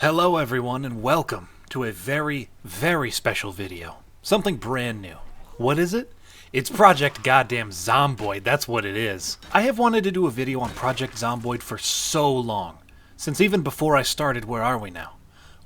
Hello everyone and welcome to a very, very special video. Something brand new. What is it? It's Project Goddamn Zomboid, that's what it is. I have wanted to do a video on Project Zomboid for so long. Since even before I started, where are we now?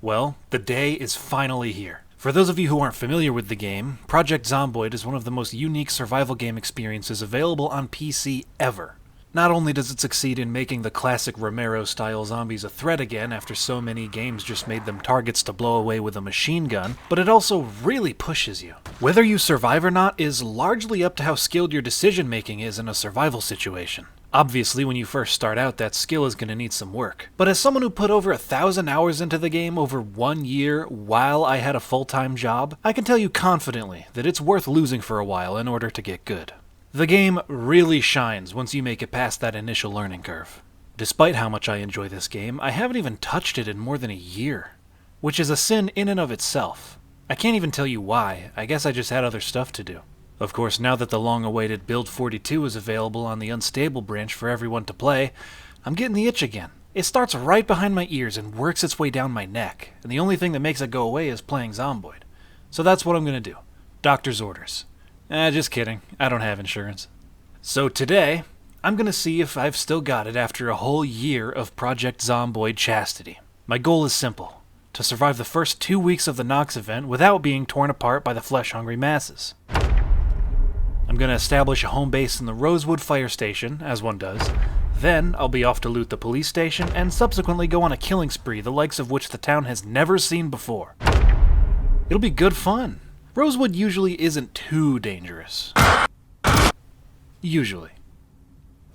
Well, the day is finally here. For those of you who aren't familiar with the game, Project Zomboid is one of the most unique survival game experiences available on PC ever. Not only does it succeed in making the classic Romero-style zombies a threat again after so many games just made them targets to blow away with a machine gun, but it also really pushes you. Whether you survive or not is largely up to how skilled your decision-making is in a survival situation. Obviously, when you first start out, that skill is going to need some work. But as someone who put over 1,000 hours into the game over 1 year while I had a full-time job, I can tell you confidently that it's worth losing for a while in order to get good. The game really shines once you make it past that initial learning curve. Despite how much I enjoy this game, I haven't even touched it in more than a year, which is a sin in and of itself. I can't even tell you why, I guess I just had other stuff to do. Of course, now that the long-awaited Build 42 is available on the Unstable branch for everyone to play, I'm getting the itch again. It starts right behind my ears and works its way down my neck, and the only thing that makes it go away is playing Zomboid. So that's what I'm gonna do. Doctor's orders. Just kidding. I don't have insurance. So today, I'm gonna see if I've still got it after a whole year of Project Zomboid chastity. My goal is simple: to survive the first 2 weeks of the Nox event without being torn apart by the flesh-hungry masses. I'm gonna establish a home base in the Rosewood fire station, as one does. Then, I'll be off to loot the police station and subsequently go on a killing spree, the likes of which the town has never seen before. It'll be good fun. Rosewood usually isn't too dangerous. Usually.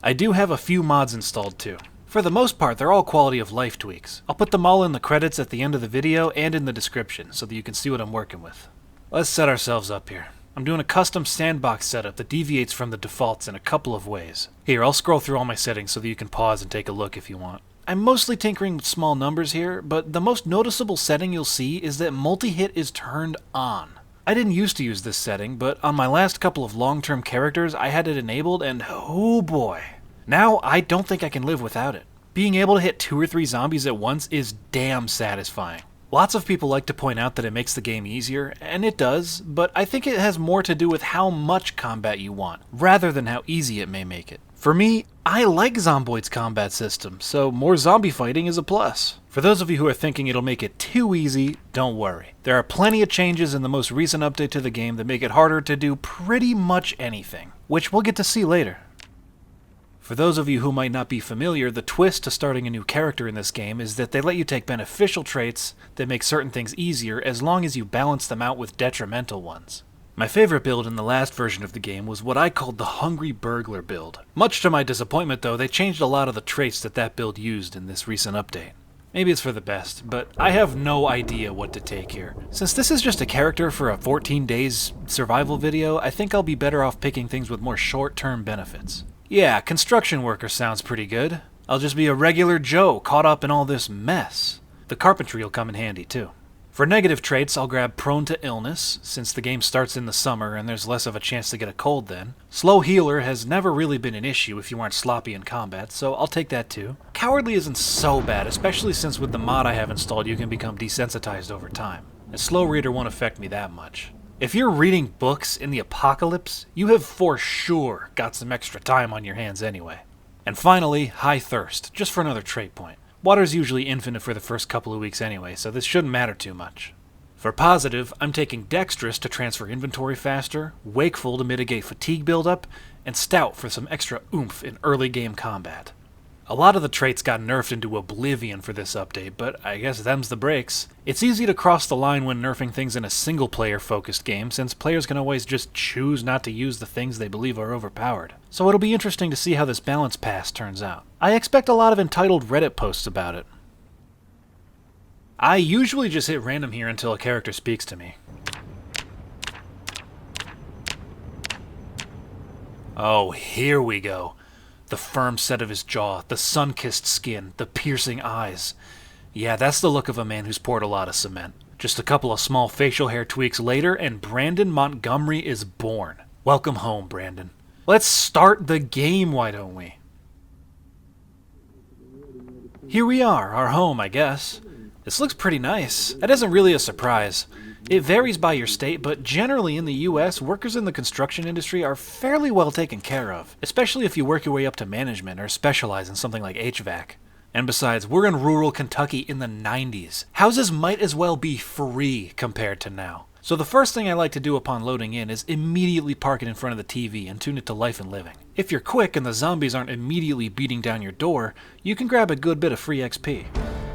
I do have a few mods installed too. For the most part, they're all quality of life tweaks. I'll put them all in the credits at the end of the video and in the description so that you can see what I'm working with. Let's set ourselves up here. I'm doing a custom sandbox setup that deviates from the defaults in a couple of ways. Here, I'll scroll through all my settings so that you can pause and take a look if you want. I'm mostly tinkering with small numbers here, but the most noticeable setting you'll see is that multi-hit is turned on. I didn't used to use this setting, but on my last couple of long-term characters I had it enabled and oh boy. Now I don't think I can live without it. Being able to hit 2 or 3 zombies at once is damn satisfying. Lots of people like to point out that it makes the game easier, and it does, but I think it has more to do with how much combat you want, rather than how easy it may make it. For me, I like Zomboid's combat system, so more zombie fighting is a plus. For those of you who are thinking it'll make it too easy, don't worry. There are plenty of changes in the most recent update to the game that make it harder to do pretty much anything, which we'll get to see later. For those of you who might not be familiar, the twist to starting a new character in this game is that they let you take beneficial traits that make certain things easier as long as you balance them out with detrimental ones. My favorite build in the last version of the game was what I called the Hungry Burglar build. Much to my disappointment though, they changed a lot of the traits that build used in this recent update. Maybe it's for the best, but I have no idea what to take here. Since this is just a character for a 14 days survival video, I think I'll be better off picking things with more short-term benefits. Yeah, construction worker sounds pretty good. I'll just be a regular Joe caught up in all this mess. The carpentry will come in handy too. For negative traits, I'll grab prone to illness, since the game starts in the summer and there's less of a chance to get a cold then. Slow healer has never really been an issue if you aren't sloppy in combat, so I'll take that too. Cowardly isn't so bad, especially since with the mod I have installed you can become desensitized over time. A slow reader won't affect me that much. If you're reading books in the apocalypse, you have for sure got some extra time on your hands anyway. And finally, high thirst, just for another trait point. Water's usually infinite for the first couple of weeks anyway, so this shouldn't matter too much. For positive, I'm taking dexterous to transfer inventory faster, wakeful to mitigate fatigue buildup, and stout for some extra oomph in early game combat. A lot of the traits got nerfed into oblivion for this update, but I guess them's the breaks. It's easy to cross the line when nerfing things in a single-player focused game, since players can always just choose not to use the things they believe are overpowered. So it'll be interesting to see how this balance pass turns out. I expect a lot of entitled Reddit posts about it. I usually just hit random here until a character speaks to me. Oh, here we go. The firm set of his jaw, the sun-kissed skin, the piercing eyes. Yeah, that's the look of a man who's poured a lot of cement. Just a couple of small facial hair tweaks later, and Brandon Montgomery is born. Welcome home, Brandon. Let's start the game, why don't we? Here we are, our home, I guess. This looks pretty nice. That isn't really a surprise. It varies by your state, but generally in the US, workers in the construction industry are fairly well taken care of, especially if you work your way up to management or specialize in something like HVAC. And besides, we're in rural Kentucky in the 90s. Houses might as well be free compared to now. So the first thing I like to do upon loading in is immediately park it in front of the TV and tune it to Life and Living. If you're quick and the zombies aren't immediately beating down your door, you can grab a good bit of free XP.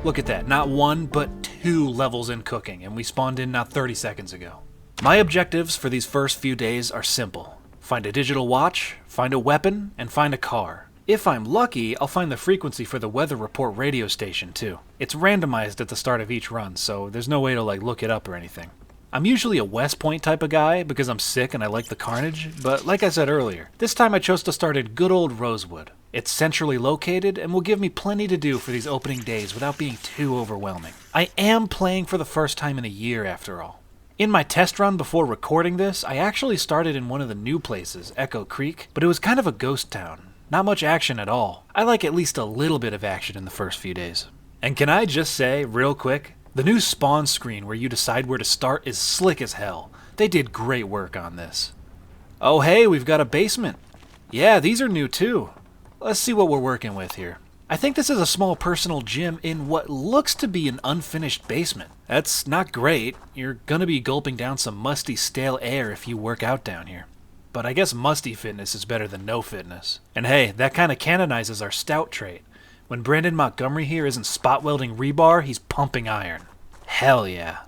Look at that, not 1, but 2 levels in cooking, and we spawned in not 30 seconds ago. My objectives for these first few days are simple. Find a digital watch, find a weapon, and find a car. If I'm lucky, I'll find the frequency for the weather report radio station too. It's randomized at the start of each run, so there's no way to look it up or anything. I'm usually a West Point type of guy because I'm sick and I like the carnage, but like I said earlier, this time I chose to start at good old Rosewood. It's centrally located and will give me plenty to do for these opening days without being too overwhelming. I am playing for the first time in a year after all. In my test run before recording this, I actually started in one of the new places, Echo Creek, but it was kind of a ghost town. Not much action at all. I like at least a little bit of action in the first few days. And can I just say, real quick, the new spawn screen where you decide where to start is slick as hell. They did great work on this. Oh hey, we've got a basement. Yeah, these are new too. Let's see what we're working with here. I think this is a small personal gym in what looks to be an unfinished basement. That's not great. You're gonna be gulping down some musty, stale air if you work out down here. But I guess musty fitness is better than no fitness. And hey, that kinda canonizes our stout trait. When Brandon Montgomery here isn't spot welding rebar, he's pumping iron. Hell yeah.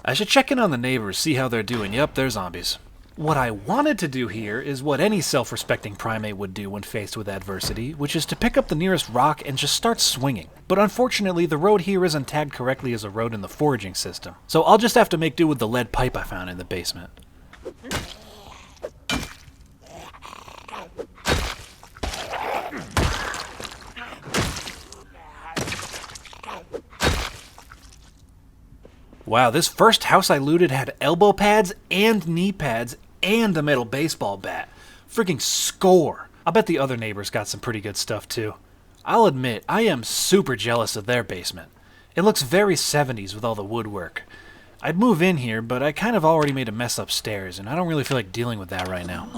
I should check in on the neighbors, see how they're doing. Yep, they're zombies. What I wanted to do here is what any self-respecting primate would do when faced with adversity, which is to pick up the nearest rock and just start swinging. But unfortunately, the road here isn't tagged correctly as a road in the foraging system, so I'll just have to make do with the lead pipe I found in the basement. Wow, this first house I looted had elbow pads and knee pads and a metal baseball bat. Freaking score! I bet the other neighbors got some pretty good stuff too. I'll admit, I am super jealous of their basement. It looks very 70s with all the woodwork. I'd move in here, but I kind of already made a mess upstairs, and I don't really feel like dealing with that right now.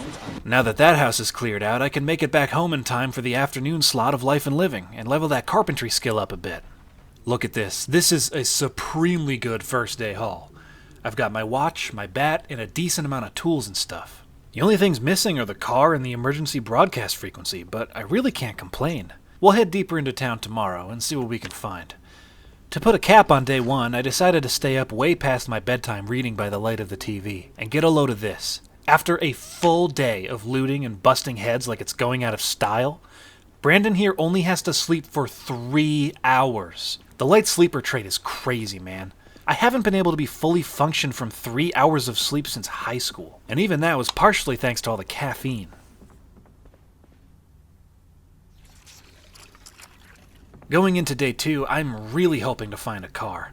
Now that that house is cleared out, I can make it back home in time for the afternoon slot of Life and Living, and level that carpentry skill up a bit. Look at this. This is a supremely good first day haul. I've got my watch, my bat, and a decent amount of tools and stuff. The only things missing are the car and the emergency broadcast frequency, but I really can't complain. We'll head deeper into town tomorrow and see what we can find. To put a cap on day one, I decided to stay up way past my bedtime reading by the light of the TV, and get a load of this. After a full day of looting and busting heads like it's going out of style, Brandon here only has to sleep for 3 hours. The light sleeper trait is crazy, man. I haven't been able to be fully functioned from 3 hours of sleep since high school, and even that was partially thanks to all the caffeine. Going into day 2, I'm really hoping to find a car.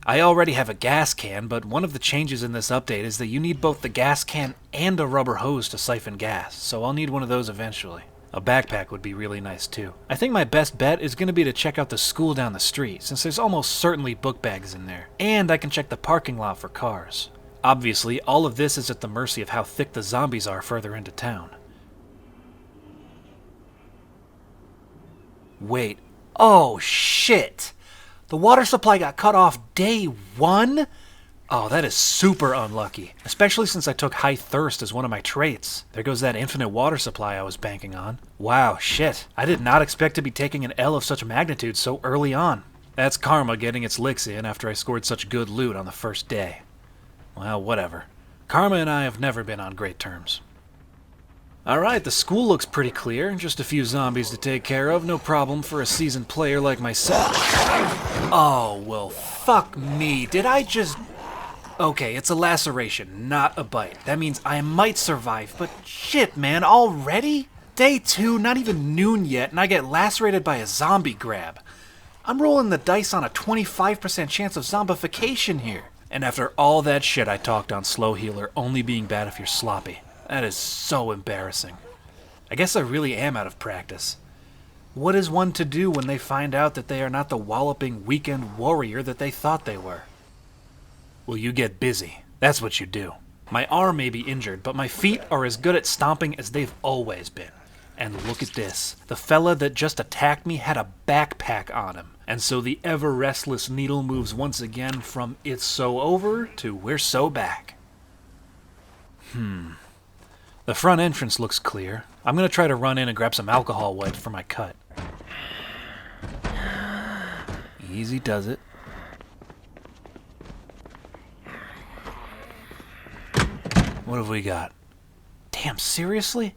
I already have a gas can, but one of the changes in this update is that you need both the gas can and a rubber hose to siphon gas, so I'll need one of those eventually. A backpack would be really nice too. I think my best bet is going to be to check out the school down the street, since there's almost certainly book bags in there, and I can check the parking lot for cars. Obviously, all of this is at the mercy of how thick the zombies are further into town. Wait. Oh shit! The water supply got cut off day 1? Oh, that is super unlucky, especially since I took high thirst as one of my traits. There goes that infinite water supply I was banking on. Wow, shit. I did not expect to be taking an L of such magnitude so early on. That's karma getting its licks in after I scored such good loot on the first day. Well, whatever. Karma and I have never been on great terms. Alright, the school looks pretty clear. Just a few zombies to take care of. No problem for a seasoned player like myself. Oh, well, fuck me. Did I just... Okay, it's a laceration, not a bite. That means I might survive, but shit, man, already? Day 2, not even noon yet, and I get lacerated by a zombie grab. I'm rolling the dice on a 25% chance of zombification here. And after all that shit I talked on Slow Healer only being bad if you're sloppy. That is so embarrassing. I guess I really am out of practice. What is one to do when they find out that they are not the walloping weekend warrior that they thought they were? Well, you get busy. That's what you do. My arm may be injured, but my feet are as good at stomping as they've always been. And look at this. The fella that just attacked me had a backpack on him. And so the ever-restless needle moves once again from it's so over to we're so back. The front entrance looks clear. I'm going to try to run in and grab some alcohol wipes for my cut. Easy does it. What have we got? Damn, seriously?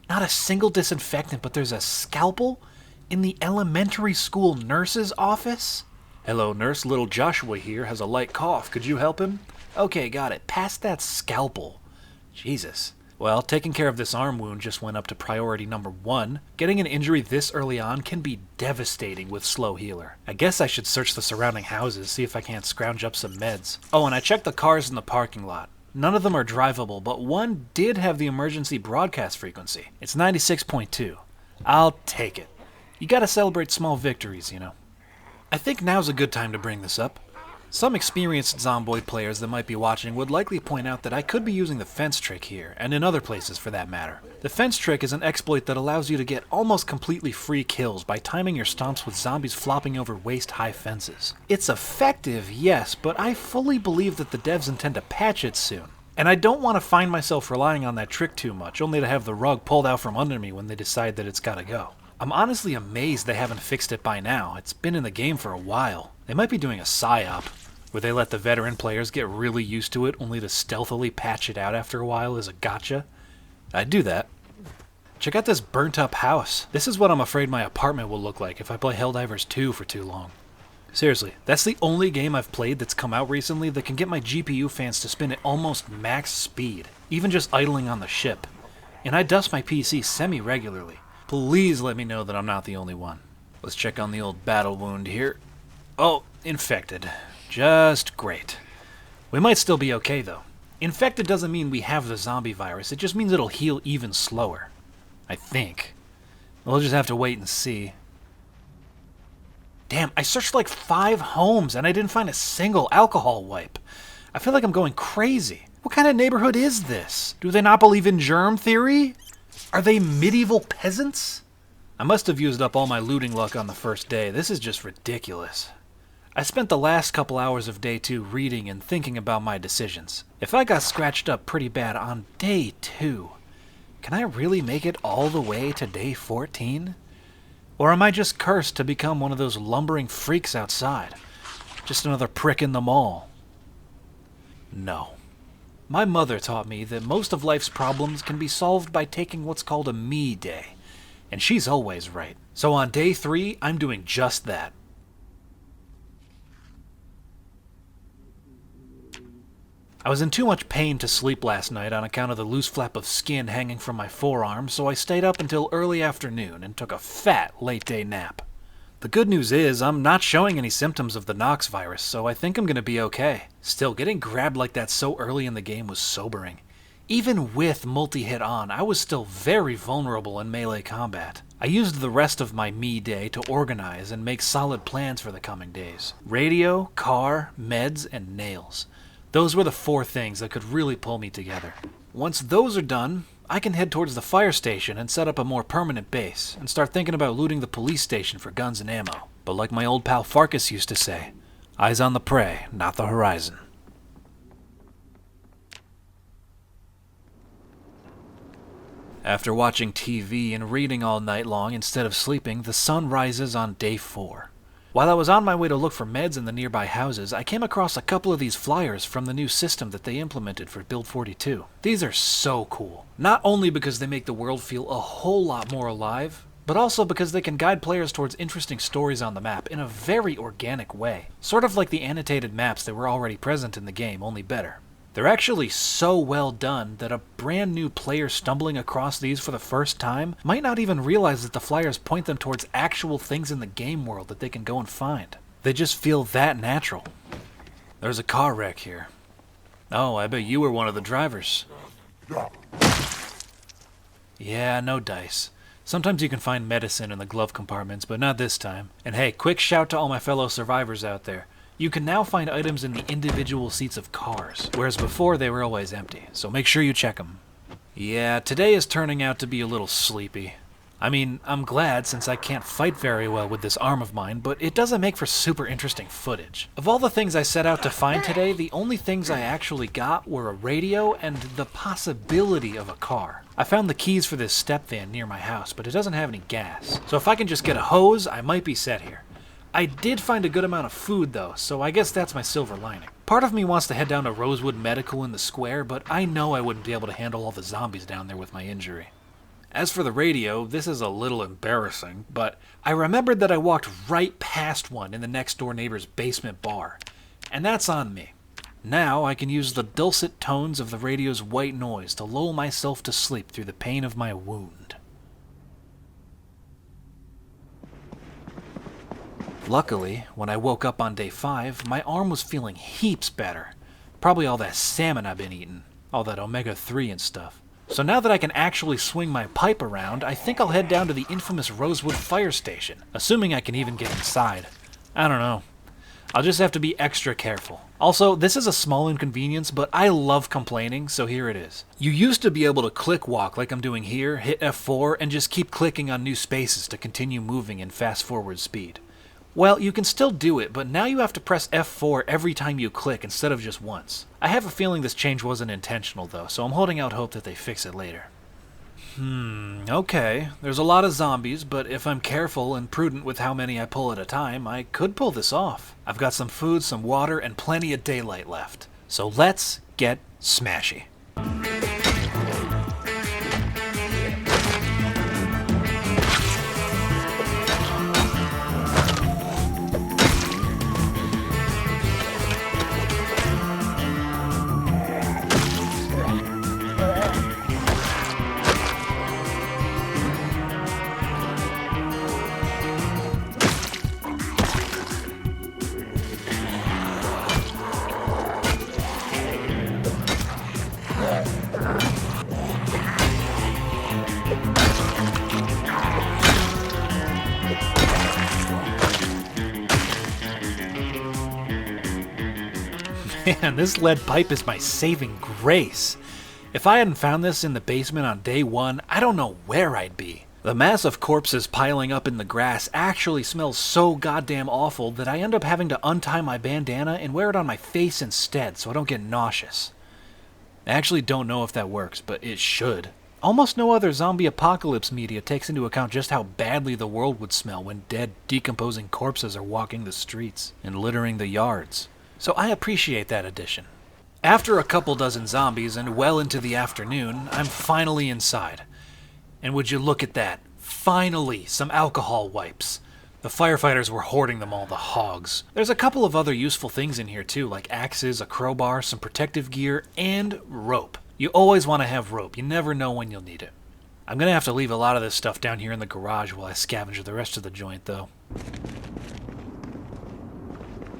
Not a single disinfectant, but there's a scalpel in the elementary school nurse's office? Hello, nurse. Little Joshua here has a light cough. Could you help him? Okay, got it. Pass that scalpel. Jesus. Well, taking care of this arm wound just went up to priority number 1. Getting an injury this early on can be devastating with slow healer. I guess I should search the surrounding houses, see if I can't scrounge up some meds. Oh, and I checked the cars in the parking lot. None of them are drivable, but one did have the emergency broadcast frequency. It's 96.2. I'll take it. You gotta celebrate small victories, you know. I think now's a good time to bring this up. Some experienced Zomboid players that might be watching would likely point out that I could be using the fence trick here, and in other places for that matter. The fence trick is an exploit that allows you to get almost completely free kills by timing your stomps with zombies flopping over waist-high fences. It's effective, yes, but I fully believe that the devs intend to patch it soon. And I don't want to find myself relying on that trick too much, only to have the rug pulled out from under me when they decide that it's gotta go. I'm honestly amazed they haven't fixed it by now. It's been in the game for a while. They might be doing a psyop, where they let the veteran players get really used to it, only to stealthily patch it out after a while as a gotcha. I'd do that. Check out this burnt-up house. This is what I'm afraid my apartment will look like if I play Helldivers 2 for too long. Seriously, that's the only game I've played that's come out recently that can get my GPU fans to spin at almost max speed, even just idling on the ship. And I dust my PC semi-regularly. Please let me know that I'm not the only one. Let's check on the old battle wound here. Oh, infected. Just great. We might still be okay, though. Infected doesn't mean we have the zombie virus, it just means it'll heal even slower. I think. We'll just have to wait and see. Damn, I searched like 5 homes and I didn't find a single alcohol wipe. I feel like I'm going crazy. What kind of neighborhood is this? Do they not believe in germ theory? Are they medieval peasants? I must have used up all my looting luck on the first day. This is just ridiculous. I spent the last couple hours of day 2 reading and thinking about my decisions. If I got scratched up pretty bad on day 2, can I really make it all the way to day 14? Or am I just cursed to become one of those lumbering freaks outside? Just another prick in the mall? No. My mother taught me that most of life's problems can be solved by taking what's called a me day. And she's always right. So on day 3, I'm doing just that. I was in too much pain to sleep last night on account of the loose flap of skin hanging from my forearm, so I stayed up until early afternoon and took a fat late-day nap. The good news is I'm not showing any symptoms of the Nox virus, so I think I'm going to be okay. Still, getting grabbed like that so early in the game was sobering. Even with multi-hit on, I was still very vulnerable in melee combat. I used the rest of my me day to organize and make solid plans for the coming days. Radio, car, meds, and nails. Those were the 4 things that could really pull me together. Once those are done, I can head towards the fire station and set up a more permanent base, and start thinking about looting the police station for guns and ammo. But like my old pal Farkas used to say, eyes on the prey, not the horizon. After watching TV and reading all night long instead of sleeping, the sun rises on day 4. While I was on my way to look for meds in the nearby houses, I came across a couple of these flyers from the new system that they implemented for Build 42. These are so cool. Not only because they make the world feel a whole lot more alive, but also because they can guide players towards interesting stories on the map in a very organic way. Sort of like the annotated maps that were already present in the game, only better. They're actually so well done that a brand new player stumbling across these for the first time might not even realize that the flyers point them towards actual things in the game world that they can go and find. They just feel that natural. There's a car wreck here. Oh, I bet you were one of the drivers. Yeah, no dice. Sometimes you can find medicine in the glove compartments, but not this time. And hey, quick shout to all my fellow survivors out there. You can now find items in the individual seats of cars, whereas before they were always empty, so make sure you check them. Yeah, today is turning out to be a little sleepy. I mean, I'm glad since I can't fight very well with this arm of mine, but it doesn't make for super interesting footage. Of all the things I set out to find today, the only things I actually got were a radio and the possibility of a car. I found the keys for this step van near my house, but it doesn't have any gas. So if I can just get a hose, I might be set here. I did find a good amount of food though, so I guess that's my silver lining. Part of me wants to head down to Rosewood Medical in the square, but I know I wouldn't be able to handle all the zombies down there with my injury. As for the radio, this is a little embarrassing, but I remembered that I walked right past one in the next door neighbor's basement bar, and that's on me. Now I can use the dulcet tones of the radio's white noise to lull myself to sleep through the pain of my wound. Luckily, when I woke up on day 5, my arm was feeling heaps better. Probably all that salmon I've been eating, all that omega-3 and stuff. So now that I can actually swing my pipe around, I think I'll head down to the infamous Rosewood fire station, assuming I can even get inside. I don't know. I'll just have to be extra careful. Also, this is a small inconvenience, but I love complaining, so here it is. You used to be able to click walk like I'm doing here, hit F4, and just keep clicking on new spaces to continue moving in fast forward speed. Well, you can still do it, but now you have to press F4 every time you click instead of just once. I have a feeling this change wasn't intentional though, so I'm holding out hope that they fix it later. Okay. There's a lot of zombies, but if I'm careful and prudent with how many I pull at a time, I could pull this off. I've got some food, some water, and plenty of daylight left. So let's get smashy. Man, this lead pipe is my saving grace. If I hadn't found this in the basement on day 1, I don't know where I'd be. The mass of corpses piling up in the grass actually smells so goddamn awful that I end up having to untie my bandana and wear it on my face instead so I don't get nauseous. I actually don't know if that works, but it should. Almost no other zombie apocalypse media takes into account just how badly the world would smell when dead, decomposing corpses are walking the streets and littering the yards. So I appreciate that addition. After a couple dozen zombies and well into the afternoon, I'm finally inside. And would you look at that? Finally, some alcohol wipes. The firefighters were hoarding them all, the hogs. There's a couple of other useful things in here too, like axes, a crowbar, some protective gear, and rope. You always want to have rope. You never know when you'll need it. I'm gonna have to leave a lot of this stuff down here in the garage while I scavenge the rest of the joint, though.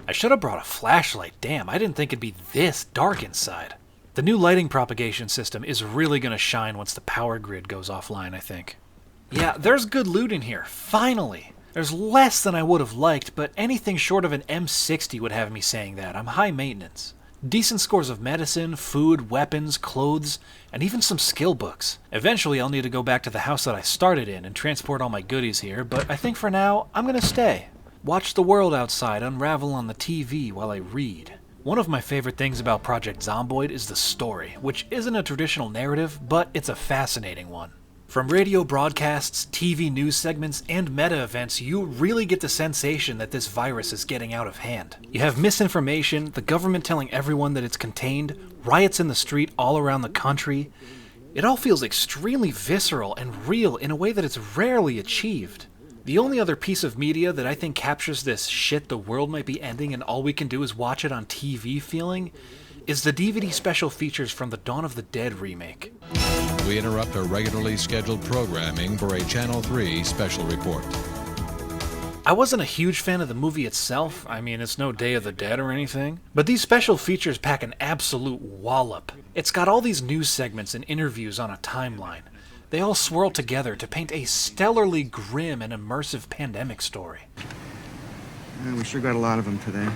I should have brought a flashlight. Damn, I didn't think it'd be this dark inside. The new lighting propagation system is really gonna shine once the power grid goes offline, I think. Yeah, there's good loot in here, finally. There's less than I would have liked, but anything short of an M60 would have me saying that. I'm high maintenance. Decent scores of medicine, food, weapons, clothes, and even some skill books. Eventually I'll need to go back to the house that I started in and transport all my goodies here, but I think for now, I'm gonna stay. Watch the world outside unravel on the TV while I read. One of my favorite things about Project Zomboid is the story, which isn't a traditional narrative, but it's a fascinating one. From radio broadcasts, TV news segments, and meta events, you really get the sensation that this virus is getting out of hand. You have misinformation, the government telling everyone that it's contained, riots in the street all around the country. It all feels extremely visceral and real in a way that it's rarely achieved. The only other piece of media that I think captures this shit the world might be ending and all we can do is watch it on TV feeling is the DVD special features from the Dawn of the Dead remake. We interrupt our regularly scheduled programming for a Channel 3 special report. I wasn't a huge fan of the movie itself. I mean, it's no Day of the Dead or anything. But these special features pack an absolute wallop. It's got all these news segments and interviews on a timeline. They all swirl together to paint a stellarly grim and immersive pandemic story. Yeah, we sure got a lot of them today.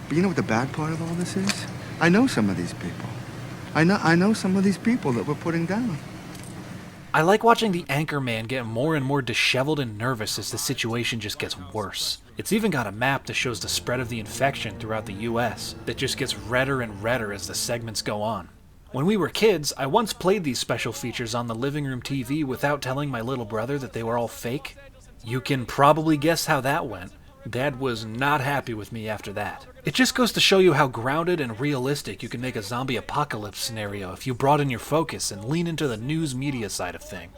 But you know what the bad part of all this is? I know some of these people. I know some of these people that we're putting down. I like watching the Anchorman get more and more disheveled and nervous as the situation just gets worse. It's even got a map that shows the spread of the infection throughout the US that just gets redder and redder as the segments go on. When we were kids, I once played these special features on the living room TV without telling my little brother that they were all fake. You can probably guess how that went. Dad was not happy with me after that. It just goes to show you how grounded and realistic you can make a zombie apocalypse scenario if you broaden your focus and lean into the news media side of things.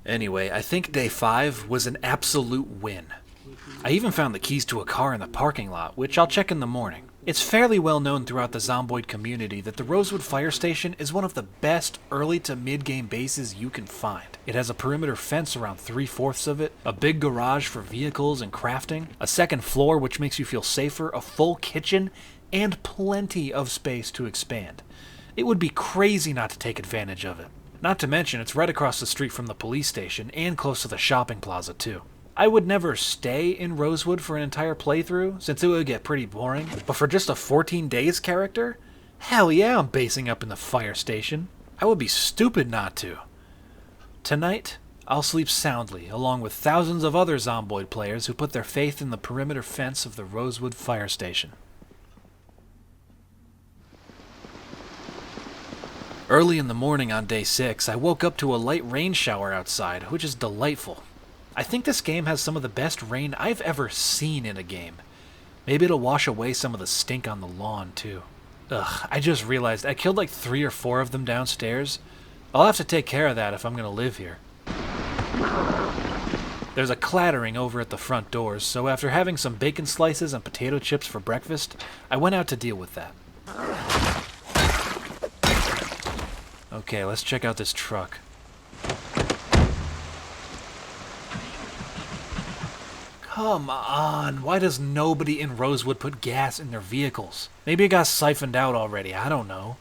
Anyway, I think day 5 was an absolute win. I even found the keys to a car in the parking lot, which I'll check in the morning. It's fairly well known throughout the Zomboid community that the Rosewood Fire Station is one of the best early to mid-game bases you can find. It has a perimeter fence around 3/4 of it, a big garage for vehicles and crafting, a second floor which makes you feel safer, a full kitchen, and plenty of space to expand. It would be crazy not to take advantage of it. Not to mention it's right across the street from the police station and close to the shopping plaza too. I would never stay in Rosewood for an entire playthrough, since it would get pretty boring, but for just a 14 days character? Hell yeah, I'm basing up in the fire station. I would be stupid not to. Tonight, I'll sleep soundly, along with thousands of other Zomboid players who put their faith in the perimeter fence of the Rosewood Fire Station. Early in the morning on day 6, I woke up to a light rain shower outside, which is delightful. I think this game has some of the best rain I've ever seen in a game. Maybe it'll wash away some of the stink on the lawn, too. Ugh, I just realized I killed like 3 or 4 of them downstairs. I'll have to take care of that if I'm gonna live here. There's a clattering over at the front doors, so after having some bacon slices and potato chips for breakfast, I went out to deal with that. Okay, let's check out this truck. Come on, why does nobody in Rosewood put gas in their vehicles? Maybe it got siphoned out already, I don't know.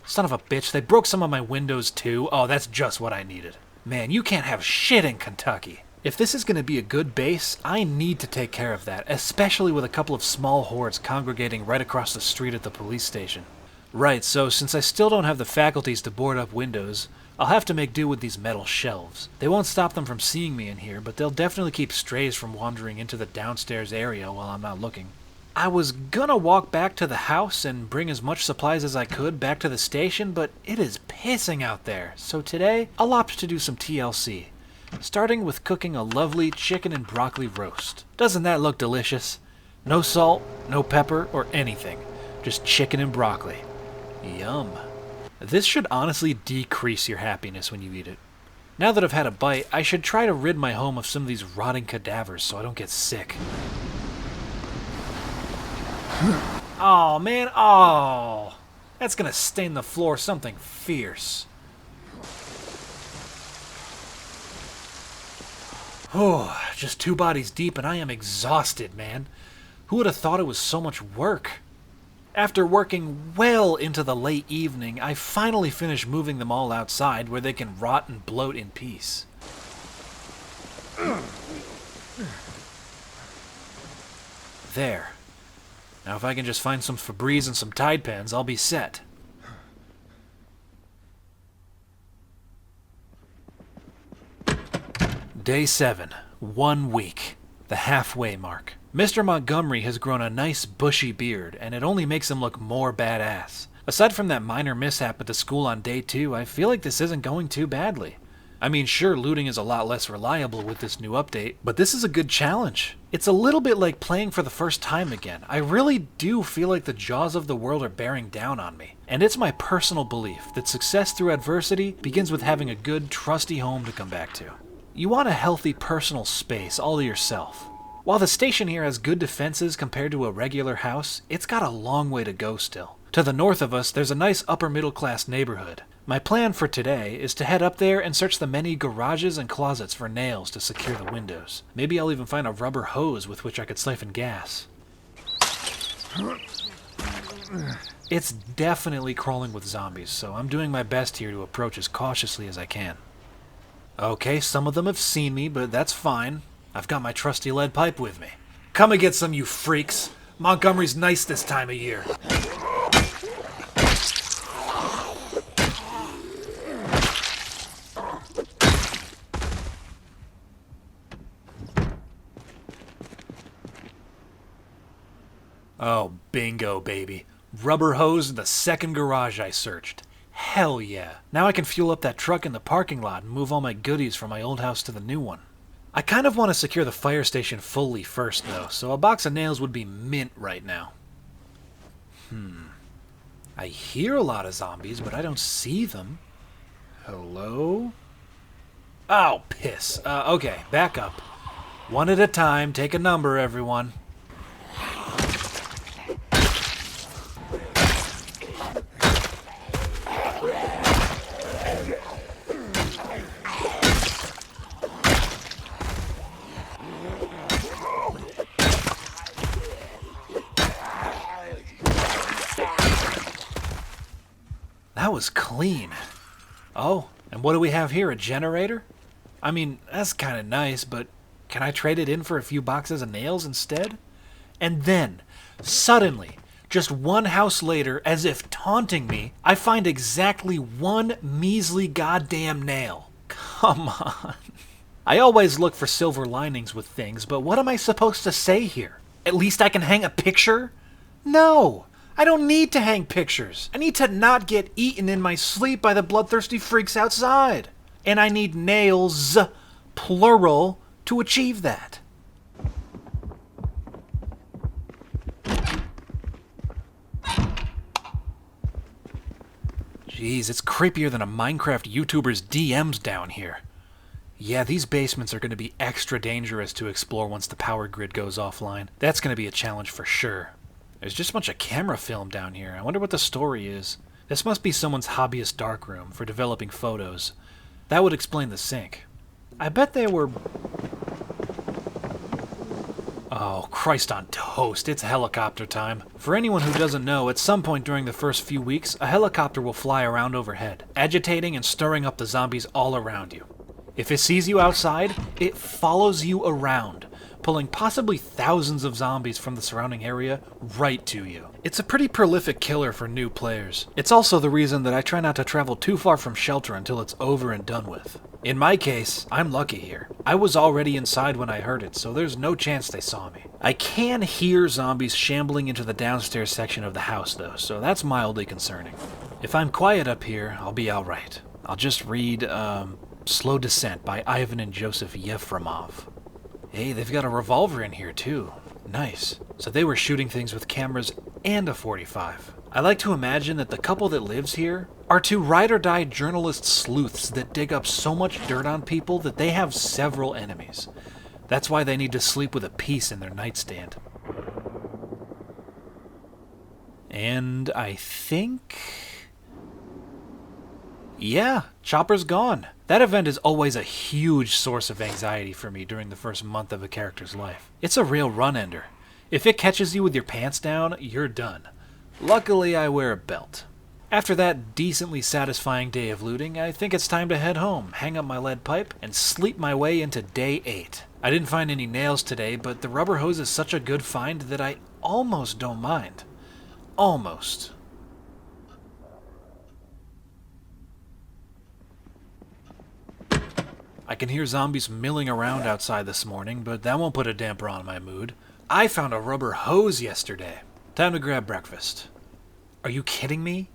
Son of a bitch, they broke some of my windows too. Oh, that's just what I needed. Man, you can't have shit in Kentucky. If this is going to be a good base, I need to take care of that, especially with a couple of small hordes congregating right across the street at the police station. Right, so since I still don't have the faculties to board up windows, I'll have to make do with these metal shelves. They won't stop them from seeing me in here, but they'll definitely keep strays from wandering into the downstairs area while I'm not looking. I was gonna walk back to the house and bring as much supplies as I could back to the station, but it is pissing out there, so today I'll opt to do some TLC, starting with cooking a lovely chicken and broccoli roast. Doesn't that look delicious? No salt, no pepper, or anything. Just chicken and broccoli. Yum. This should honestly decrease your happiness when you eat it. Now that I've had a bite, I should try to rid my home of some of these rotting cadavers so I don't get sick. Oh man, oh! That's gonna stain the floor something fierce. Oh, just 2 bodies deep and I am exhausted, man. Who would have thought it was so much work? After working well into the late evening, I finally finished moving them all outside where they can rot and bloat in peace. There. Now if I can just find some Febreze and some Tide pens, I'll be set. Day 7. 1 week. The halfway mark. Mr. Montgomery has grown a nice bushy beard, and it only makes him look more badass. Aside from that minor mishap at the school on day 2, I feel like this isn't going too badly. I mean, sure, looting is a lot less reliable with this new update, but this is a good challenge. It's a little bit like playing for the first time again. I really do feel like the jaws of the world are bearing down on me. And it's my personal belief that success through adversity begins with having a good, trusty home to come back to. You want a healthy personal space all to yourself. While the station here has good defenses compared to a regular house, it's got a long way to go still. To the north of us, there's a nice upper middle class neighborhood. My plan for today is to head up there and search the many garages and closets for nails to secure the windows. Maybe I'll even find a rubber hose with which I could siphon gas. It's definitely crawling with zombies, so I'm doing my best here to approach as cautiously as I can. Okay, some of them have seen me, but that's fine. I've got my trusty lead pipe with me. Come and get some, you freaks. Montgomery's nice this time of year. Oh, bingo, baby. Rubber hose in the second garage I searched. Hell yeah. Now I can fuel up that truck in the parking lot and move all my goodies from my old house to the new one. I kind of want to secure the fire station fully first, though, so a box of nails would be mint right now. I hear a lot of zombies, but I don't see them. Hello? Oh, piss. Okay, back up. One at a time, take a number, everyone. That was clean. Oh, and what do we have here, a generator? I mean, that's kind of nice, but can I trade it in for a few boxes of nails instead? And then, suddenly, just one house later, as if taunting me, I find exactly one measly goddamn nail. Come on. I always look for silver linings with things, but what am I supposed to say here? At least I can hang a picture? No! I don't need to hang pictures. I need to not get eaten in my sleep by the bloodthirsty freaks outside. And I need nails, plural, to achieve that. Jeez, it's creepier than a Minecraft YouTuber's DMs down here. Yeah, these basements are going to be extra dangerous to explore once the power grid goes offline. That's going to be a challenge for sure. There's just a bunch of camera film down here. I wonder what the story is. This must be someone's hobbyist darkroom for developing photos. That would explain the sink. I bet they were... Oh, Christ on toast, it's helicopter time. For anyone who doesn't know, at some point during the first few weeks, a helicopter will fly around overhead, agitating and stirring up the zombies all around you. If it sees you outside, it follows you around, pulling possibly thousands of zombies from the surrounding area right to you. It's a pretty prolific killer for new players. It's also the reason that I try not to travel too far from shelter until it's over and done with. In my case, I'm lucky here. I was already inside when I heard it, so there's no chance they saw me. I can hear zombies shambling into the downstairs section of the house though, so that's mildly concerning. If I'm quiet up here, I'll be alright. I'll just read, Slow Descent by Ivan and Joseph Yefremov. Hey, they've got a revolver in here too. Nice. So they were shooting things with cameras and a .45. I like to imagine that the couple that lives here are two ride-or-die journalist sleuths that dig up so much dirt on people that they have several enemies. That's why they need to sleep with a piece in their nightstand. And I think... yeah, Chopper's gone. That event is always a huge source of anxiety for me during the first month of a character's life. It's a real run-ender. If it catches you with your pants down, you're done. Luckily, I wear a belt. After that decently satisfying day of looting, I think it's time to head home, hang up my lead pipe, and sleep my way into day 8. I didn't find any nails today, but the rubber hose is such a good find that I almost don't mind. Almost. I can hear zombies milling around outside this morning, but that won't put a damper on my mood. I found a rubber hose yesterday. Time to grab breakfast. Are you kidding me?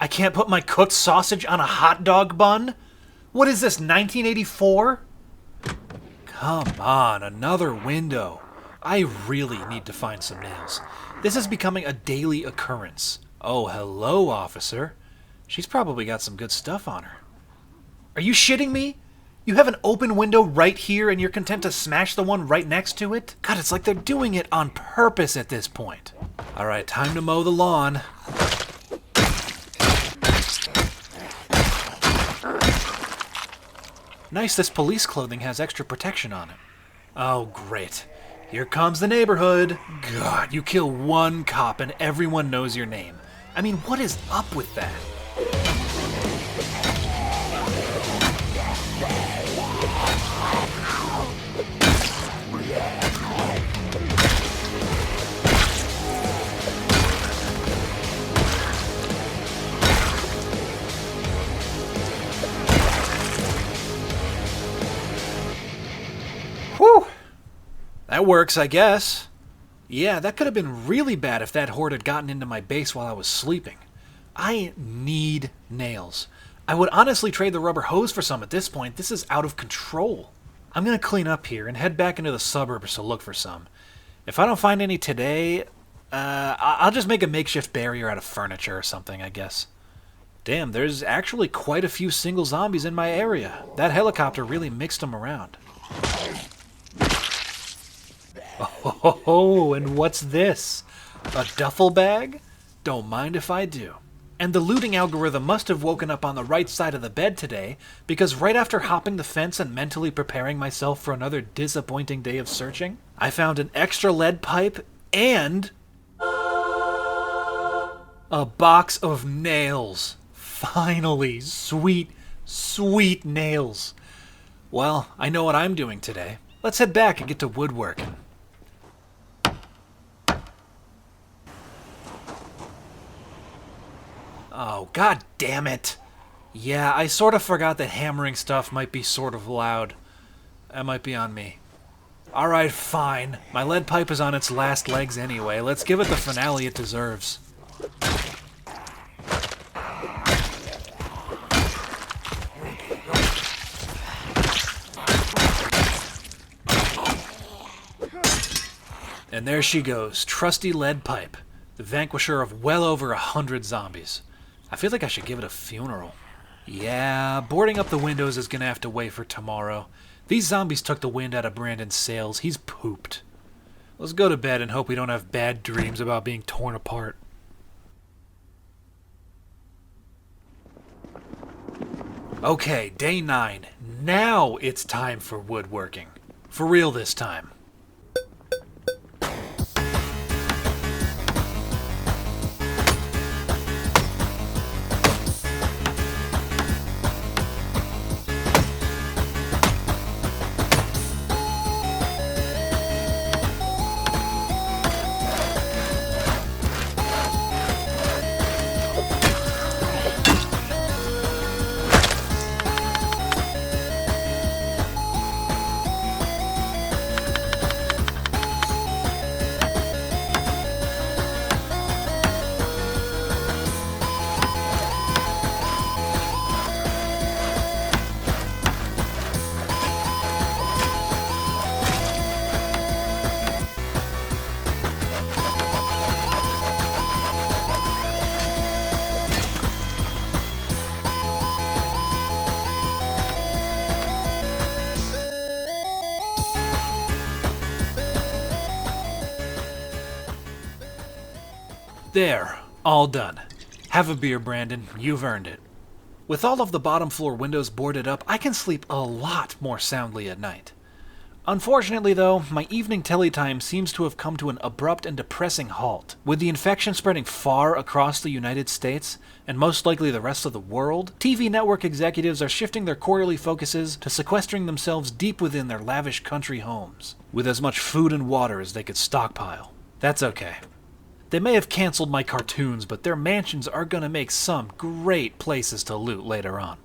I can't put my cooked sausage on a hot dog bun? What is this, 1984? Come on, another window. I really need to find some nails. This is becoming a daily occurrence. Oh, hello, officer. She's probably got some good stuff on her. Are you shitting me? You have an open window right here and you're content to smash the one right next to it? God, it's like they're doing it on purpose at this point. All right, time to mow the lawn. Nice, this police clothing has extra protection on it. Oh, great. Here comes the neighborhood. God, you kill one cop and everyone knows your name. I mean, what is up with that? That works, I guess. Yeah, that could have been really bad if that horde had gotten into my base while I was sleeping. I need nails. I would honestly trade the rubber hose for some at this point. This is out of control. I'm going to clean up here and head back into the suburbs to look for some. If I don't find any today, I'll just make a makeshift barrier out of furniture or something, I guess. Damn, there's actually quite a few single zombies in my area. That helicopter really mixed them around. Oh, and what's this? A duffel bag? Don't mind if I do. And the looting algorithm must have woken up on the right side of the bed today, because right after hopping the fence and mentally preparing myself for another disappointing day of searching, I found an extra lead pipe and a box of nails. Finally, sweet, sweet nails. Well, I know what I'm doing today. Let's head back and get to woodworking. Oh, god damn it. Yeah, I sort of forgot that hammering stuff might be sort of loud. That might be on me. Alright, fine. My lead pipe is on its last legs anyway. Let's give it the finale it deserves. And there she goes, trusty lead pipe, the vanquisher of well over 100 zombies. I feel like I should give it a funeral. Yeah, boarding up the windows is gonna have to wait for tomorrow. These zombies took the wind out of Brandon's sails. He's pooped. Let's go to bed and hope we don't have bad dreams about being torn apart. Okay, day 9. Now it's time for woodworking. For real this time. There, all done. Have a beer, Brandon. You've earned it. With all of the bottom floor windows boarded up, I can sleep a lot more soundly at night. Unfortunately, though, my evening telly time seems to have come to an abrupt and depressing halt. With the infection spreading far across the United States, and most likely the rest of the world, TV network executives are shifting their quarterly focuses to sequestering themselves deep within their lavish country homes, with as much food and water as they could stockpile. That's okay. They may have canceled my cartoons, but their mansions are gonna make some great places to loot later on.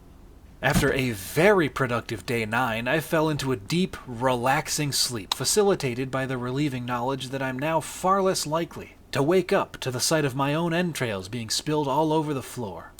After a very productive day 9, I fell into a deep, relaxing sleep, facilitated by the relieving knowledge that I'm now far less likely to wake up to the sight of my own entrails being spilled all over the floor.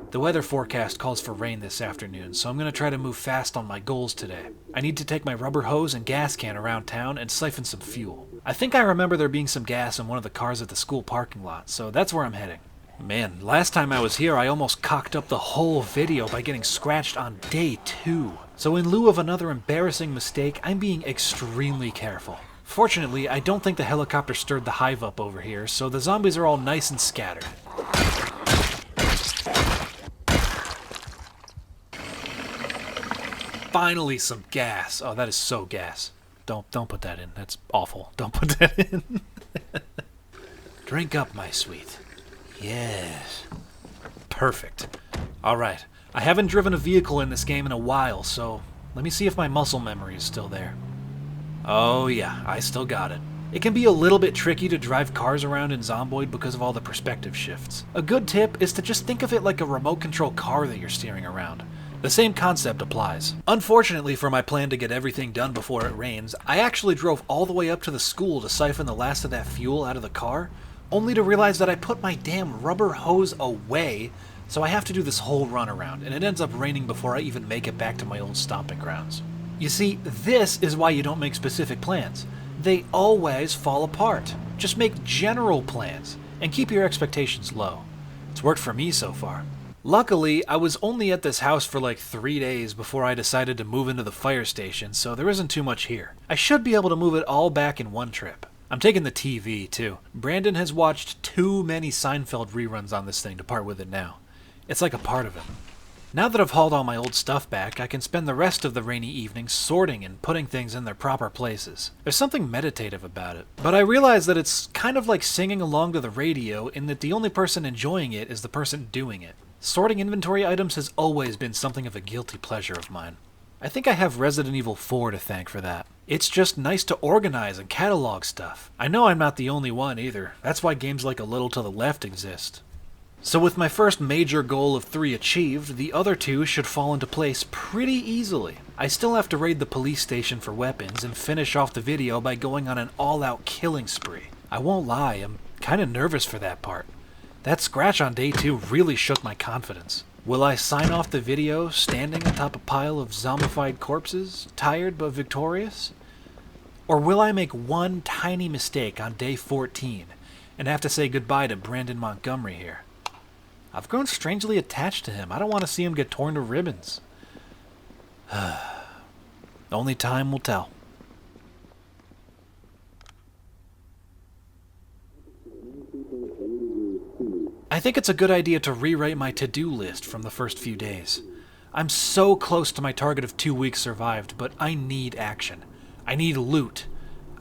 The weather forecast calls for rain this afternoon, so I'm going to try to move fast on my goals today. I need to take my rubber hose and gas can around town and siphon some fuel. I think I remember there being some gas in one of the cars at the school parking lot, so that's where I'm heading. Man, last time I was here I almost cocked up the whole video by getting scratched on day 2. So in lieu of another embarrassing mistake, I'm being extremely careful. Fortunately, I don't think the helicopter stirred the hive up over here, so the zombies are all nice and scattered. Finally, some gas. Oh, that is so gas. Don't put that in. That's awful. Don't put that in. Drink up, my sweet. Yes. Perfect. All right. I haven't driven a vehicle in this game in a while, so let me see if my muscle memory is still there. Oh yeah, I still got it. It can be a little bit tricky to drive cars around in Zomboid because of all the perspective shifts. A good tip is to just think of it like a remote control car that you're steering around. The same concept applies. Unfortunately for my plan to get everything done before it rains, I actually drove all the way up to the school to siphon the last of that fuel out of the car, only to realize that I put my damn rubber hose away, so I have to do this whole run around, and it ends up raining before I even make it back to my old stomping grounds. You see, this is why you don't make specific plans. They always fall apart. Just make general plans, and keep your expectations low. It's worked for me so far. Luckily, I was only at this house for like 3 days before I decided to move into the fire station, so there isn't too much here. I should be able to move it all back in one trip. I'm taking the TV, too. Brandon has watched too many Seinfeld reruns on this thing to part with it now. It's like a part of him. Now that I've hauled all my old stuff back, I can spend the rest of the rainy evening sorting and putting things in their proper places. There's something meditative about it. But I realize that it's kind of like singing along to the radio in that the only person enjoying it is the person doing it. Sorting inventory items has always been something of a guilty pleasure of mine. I think I have Resident Evil 4 to thank for that. It's just nice to organize and catalog stuff. I know I'm not the only one either. That's why games like A Little to the Left exist. So with my first major goal of 3 achieved, the other 2 should fall into place pretty easily. I still have to raid the police station for weapons and finish off the video by going on an all-out killing spree. I won't lie, I'm kinda nervous for that part. That scratch on day 2 really shook my confidence. Will I sign off the video standing atop a pile of zombified corpses, tired but victorious? Or will I make one tiny mistake on day 14 and have to say goodbye to Brandon Montgomery here? I've grown strangely attached to him. I don't want to see him get torn to ribbons. Only time will tell. I think it's a good idea to rewrite my to-do list from the first few days. I'm so close to my target of 2 weeks survived, but I need action. I need loot.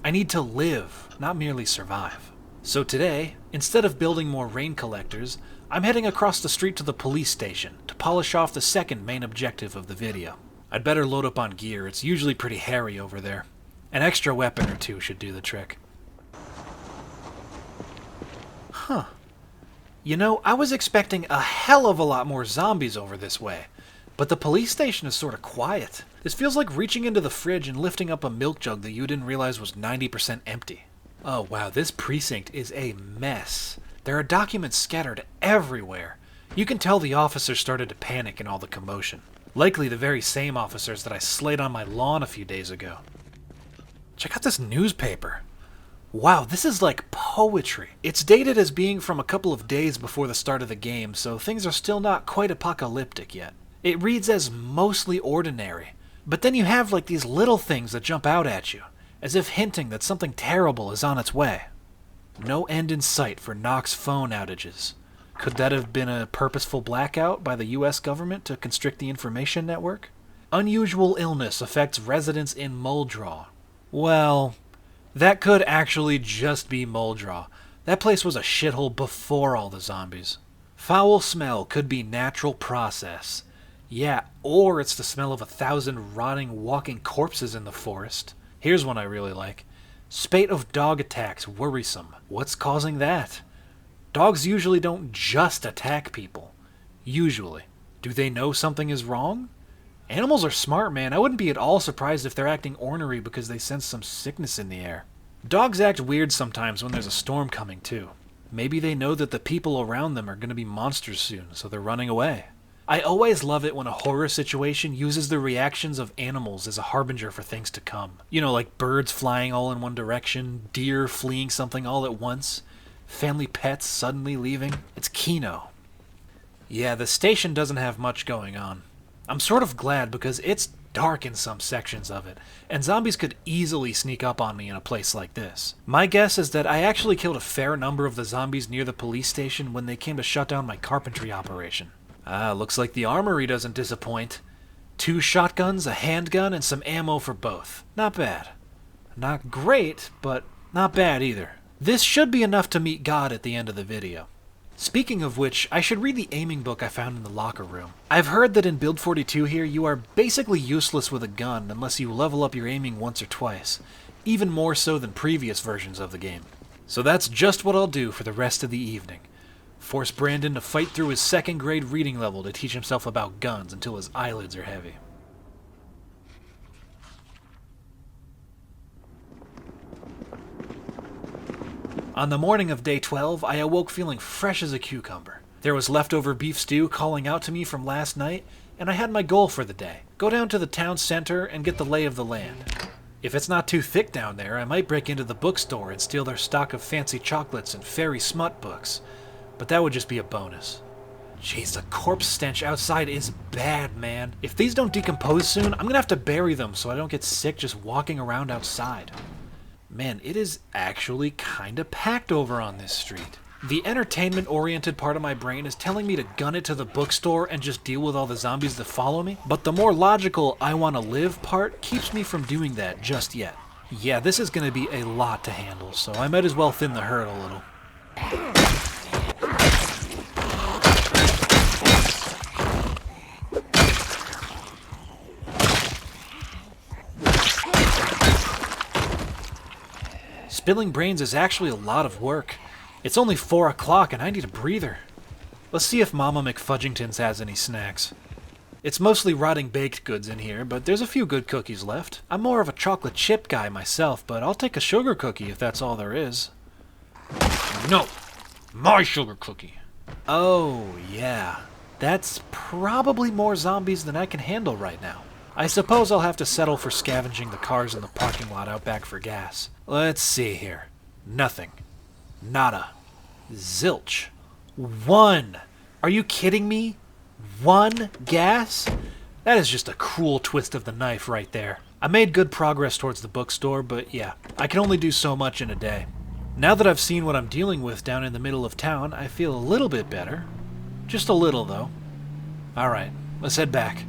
I need to live, not merely survive. So today, instead of building more rain collectors, I'm heading across the street to the police station to polish off the second main objective of the video. I'd better load up on gear. It's usually pretty hairy over there. An extra weapon or 2 should do the trick. Huh. You know, I was expecting a hell of a lot more zombies over this way, but the police station is sort of quiet. This feels like reaching into the fridge and lifting up a milk jug that you didn't realize was 90% empty. Oh wow, this precinct is a mess. There are documents scattered everywhere. You can tell the officers started to panic in all the commotion. Likely the very same officers that I slayed on my lawn a few days ago. Check out this newspaper. Wow, this is like poetry. It's dated as being from a couple of days before the start of the game, so things are still not quite apocalyptic yet. It reads as mostly ordinary, but then you have like these little things that jump out at you, as if hinting that something terrible is on its way. No end in sight for Knox phone outages. Could that have been a purposeful blackout by the US government to constrict the information network? Unusual illness affects residents in Muldraw. Well, that could actually just be Muldraw. That place was a shithole before all the zombies. Foul smell could be natural process. Yeah, or it's the smell of 1,000 rotting walking corpses in the forest. Here's one I really like. Spate of dog attacks worrisome. What's causing that? Dogs usually don't just attack people. Usually. Do they know something is wrong? Animals are smart, man. I wouldn't be at all surprised if they're acting ornery because they sense some sickness in the air. Dogs act weird sometimes when there's a storm coming, too. Maybe they know that the people around them are going to be monsters soon, so they're running away. I always love it when a horror situation uses the reactions of animals as a harbinger for things to come. You know, like birds flying all in one direction, deer fleeing something all at once, family pets suddenly leaving. It's Kino. Yeah, the station doesn't have much going on. I'm sort of glad because it's dark in some sections of it, and zombies could easily sneak up on me in a place like this. My guess is that I actually killed a fair number of the zombies near the police station when they came to shut down my carpentry operation. Looks like the armory doesn't disappoint. 2 shotguns, a handgun, and some ammo for both. Not bad. Not great, but not bad either. This should be enough to meet God at the end of the video. Speaking of which, I should read the aiming book I found in the locker room. I've heard that in Build 42 here, you are basically useless with a gun unless you level up your aiming once or twice. even more so than previous versions of the game. So that's just what I'll do for the rest of the evening. Force Brandon to fight through his 2nd grade reading level to teach himself about guns until his eyelids are heavy. On the morning of day 12, I awoke feeling fresh as a cucumber. There was leftover beef stew calling out to me from last night, and I had my goal for the day. Go down to the town center and get the lay of the land. If it's not too thick down there, I might break into the bookstore and steal their stock of fancy chocolates and fairy smut books. But that would just be a bonus. Jeez, the corpse stench outside is bad, man. If these don't decompose soon, I'm gonna have to bury them so I don't get sick just walking around outside. Man, it is actually kinda packed over on this street. The entertainment-oriented part of my brain is telling me to gun it to the bookstore and just deal with all the zombies that follow me, but the more logical I want to live part keeps me from doing that just yet. Yeah, this is going to be a lot to handle, so I might as well thin the herd a little. Spilling brains is actually a lot of work. It's only 4 o'clock and I need a breather. Let's see if Mama McFudgington's has any snacks. It's mostly rotting baked goods in here, but there's a few good cookies left. I'm more of a chocolate chip guy myself, but I'll take a sugar cookie if that's all there is. No! My sugar cookie! Oh, yeah. That's probably more zombies than I can handle right now. I suppose I'll have to settle for scavenging the cars in the parking lot out back for gas. Let's see here. Nothing. Nada. Zilch. 1. Are you kidding me? 1 gas? That is just a cruel twist of the knife right there. I made good progress towards the bookstore, but yeah, I can only do so much in a day. Now that I've seen what I'm dealing with down in the middle of town, I feel a little bit better. Just a little, though. Alright, let's head back.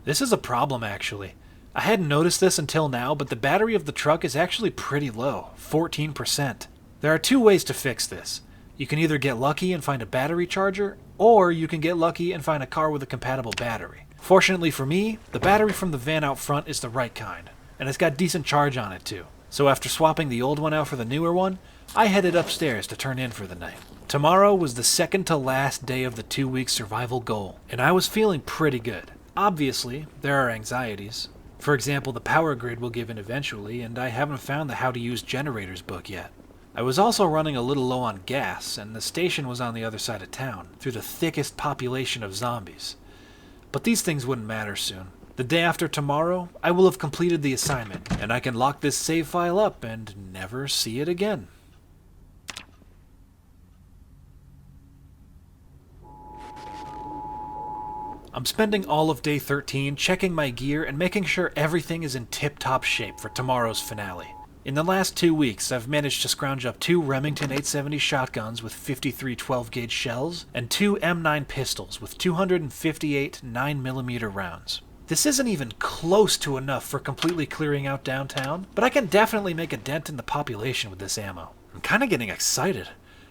This is a problem, actually. I hadn't noticed this until now, but the battery of the truck is actually pretty low, 14%. There are 2 ways to fix this. You can either get lucky and find a battery charger, or you can get lucky and find a car with a compatible battery. Fortunately for me, the battery from the van out front is the right kind, and it's got decent charge on it too. So after swapping the old one out for the newer one, I headed upstairs to turn in for the night. Tomorrow was the second to last day of the 2-week survival goal, and I was feeling pretty good. Obviously, there are anxieties. For example, the power grid will give in eventually, and I haven't found the How to Use Generators book yet. I was also running a little low on gas, and the station was on the other side of town, through the thickest population of zombies. But these things wouldn't matter soon. The day after tomorrow, I will have completed the assignment, and I can lock this save file up and never see it again. I'm spending all of day 13 checking my gear and making sure everything is in tip-top shape for tomorrow's finale. In the last 2 weeks, I've managed to scrounge up 2 Remington 870 shotguns with 53 12-gauge shells and 2 M9 pistols with 258 9mm rounds. This isn't even close to enough for completely clearing out downtown, but I can definitely make a dent in the population with this ammo. I'm kinda getting excited.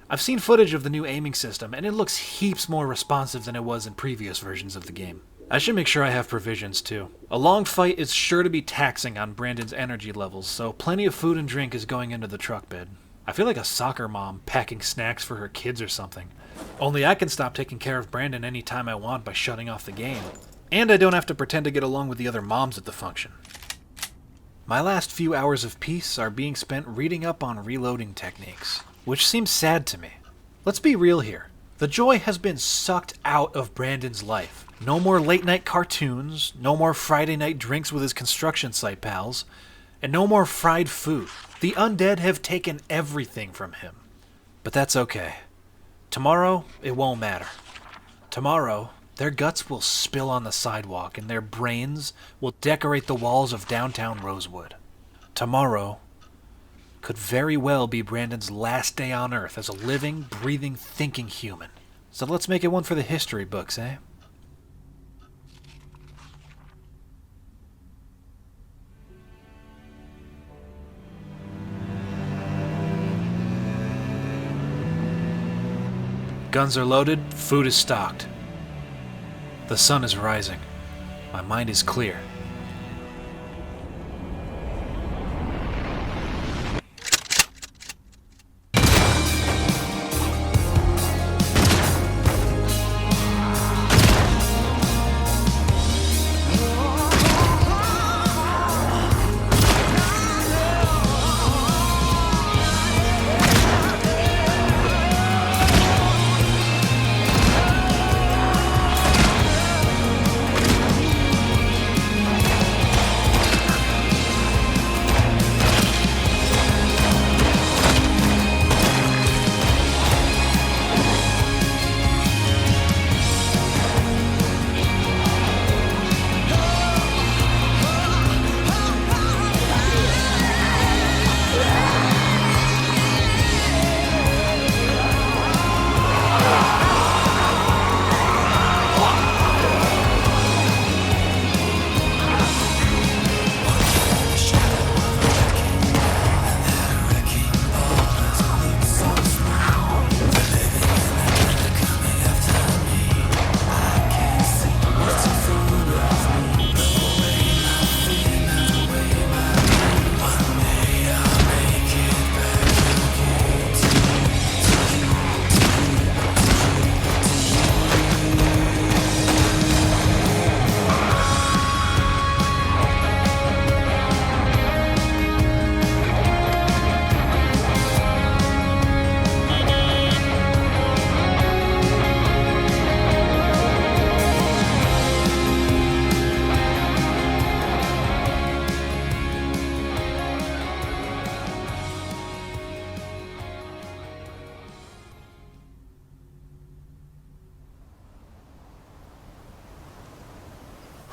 I've seen footage of the new aiming system, and it looks heaps more responsive than it was in previous versions of the game. I should make sure I have provisions, too. A long fight is sure to be taxing on Brandon's energy levels, so plenty of food and drink is going into the truck bed. I feel like a soccer mom packing snacks for her kids or something. Only I can stop taking care of Brandon any time I want by shutting off the game. And I don't have to pretend to get along with the other moms at the function. My last few hours of peace are being spent reading up on reloading techniques, which seems sad to me. Let's be real here. The joy has been sucked out of Brandon's life. No more late-night cartoons, no more Friday night drinks with his construction site pals, and no more fried food. The undead have taken everything from him. But that's okay. Tomorrow, it won't matter. Tomorrow, their guts will spill on the sidewalk, and their brains will decorate the walls of downtown Rosewood. Tomorrow could very well be Brandon's last day on Earth as a living, breathing, thinking human. So let's make it one for the history books, eh? Guns are loaded, food is stocked. The sun is rising. My mind is clear.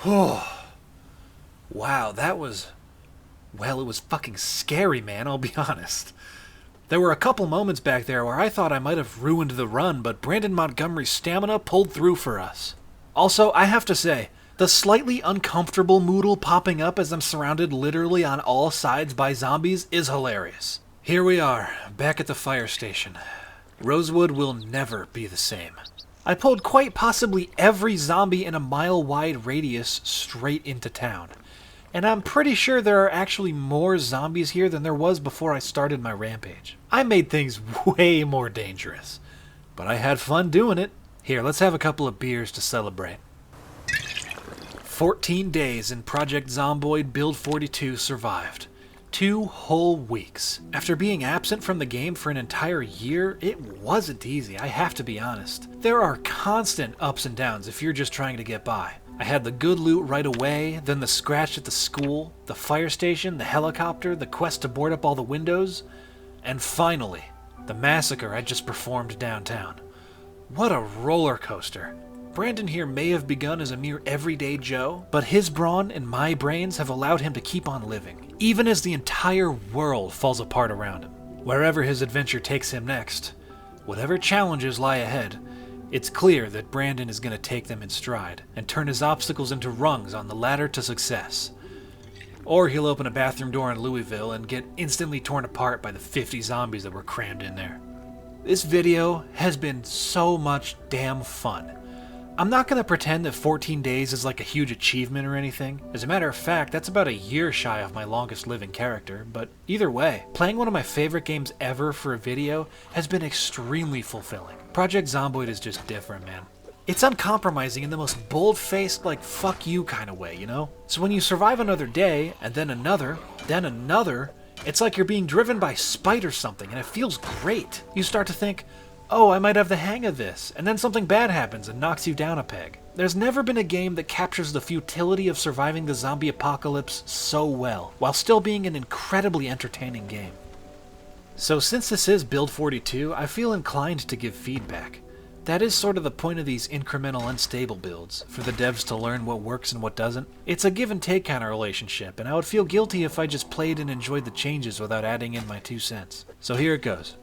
Wow, that was... Well, it was fucking scary, man, I'll be honest. There were a couple moments back there where I thought I might have ruined the run, but Brandon Montgomery's stamina pulled through for us. Also, I have to say, the slightly uncomfortable moodle popping up as I'm surrounded literally on all sides by zombies is hilarious. Here we are, back at the fire station. Rosewood will never be the same. I pulled quite possibly every zombie in a mile-wide radius straight into town. And I'm pretty sure there are actually more zombies here than there was before I started my rampage. I made things way more dangerous. But I had fun doing it. Here, let's have a couple of beers to celebrate. 14 days in Project Zomboid Build 42 survived. 2 whole weeks. After being absent from the game for an entire year, it wasn't easy, I have to be honest. There are constant ups and downs if you're just trying to get by. I had the good loot right away, then the scratch at the school, the fire station, the helicopter, the quest to board up all the windows, and finally, the massacre I just performed downtown. What a roller coaster. Brandon here may have begun as a mere everyday Joe, but his brawn and my brains have allowed him to keep on living, even as the entire world falls apart around him. Wherever his adventure takes him next, whatever challenges lie ahead, it's clear that Brandon is going to take them in stride and turn his obstacles into rungs on the ladder to success. Or he'll open a bathroom door in Louisville and get instantly torn apart by the 50 zombies that were crammed in there. This video has been so much damn fun. I'm not going to pretend that 14 days is like a huge achievement or anything. As a matter of fact, that's about a year shy of my longest living character, but either way, playing one of my favorite games ever for a video has been extremely fulfilling. Project Zomboid is just different, man. It's uncompromising in the most bold-faced, like, fuck you kind of way, you know? So when you survive another day, and then another, it's like you're being driven by spite or something, and it feels great. You start to think, oh, I might have the hang of this, and then something bad happens and knocks you down a peg. There's never been a game that captures the futility of surviving the zombie apocalypse so well, while still being an incredibly entertaining game. So since this is Build 42, I feel inclined to give feedback. That is sort of the point of these incremental unstable builds, for the devs to learn what works and what doesn't. It's a give and take kind of relationship, and I would feel guilty if I just played and enjoyed the changes without adding in my 2 cents. So here it goes.